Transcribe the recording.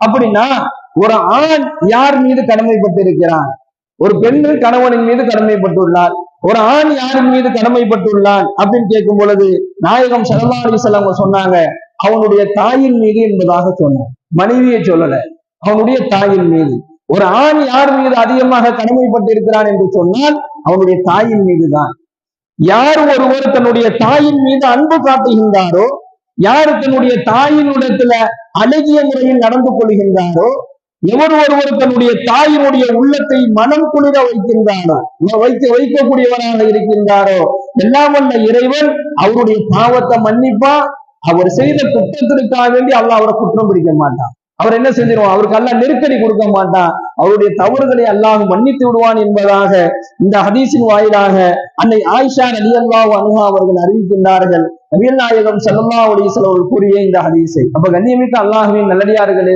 அப்படின்னா ஒரு ஆண் யார் மீது கடமைப்பட்டிருக்கிறான்? ஒரு பெண் கணவனின் மீது கடமைப்பட்டுள்ளார். ஒரு ஆண் யாரின் மீது கடமைப்பட்டுள்ளான் அப்படின்னு கேட்கும் பொழுது நாயகம் ஸல்லல்லாஹு அலைஹி வஸல்லம் சொன்னாங்க, அவனுடைய தாயின் மீது என்பதாக சொன்னார். மனைவியை சொல்லல, அவனுடைய தாயின் மீது. ஒரு ஆண் யார் மீது அதிகமாக கடமைப்பட்டிருக்கிறான் என்று சொன்னால் அவனுடைய தாயின் மீதுதான். யார் ஒருவர் தன்னுடைய தாயின் மீது அன்பு காட்டுகின்றாரோ, யார் தன்னுடைய தாயினிடத்துல அழகிய முறையில் நடந்து கொள்கின்றாரோ, எவர் ஒருவர் தன்னுடைய தாயினுடைய உள்ளத்தை மனம் குளிர வைக்கின்றாரோ, வைக்கக்கூடியவராக இருக்கின்றாரோ, எல்லாம் வல்ல இறைவன் அவருடைய பாவத்தை மன்னிப்பா. அவர் செய்த குற்றத்திற்காக வேண்டி அல்லாஹ் அவரை குற்றம் பிடிக்க மாட்டான். அவர் என்ன செஞ்சிருவான்? அவருக்கு அல்லாஹ் நெருக்கடி கொடுக்க மாட்டான். அவருடைய தவறுகளை அல்லாஹ் மன்னித்து விடுவான் என்பதாக இந்த ஹதீஸின் வாயிலாக அன்னை ஆயிஷா ரலியல்லாஹு அன்ஹா அவர்கள் அறிவிக்கின்றார்கள். நபிகள் நாயகம் ஸல்லல்லாஹு அலைஹி வஸல்லம் கூறிய இந்த ஹதீஸை. அப்ப கண்ணியமிக்க அல்லாஹ்வின் நல்லடியார்களே,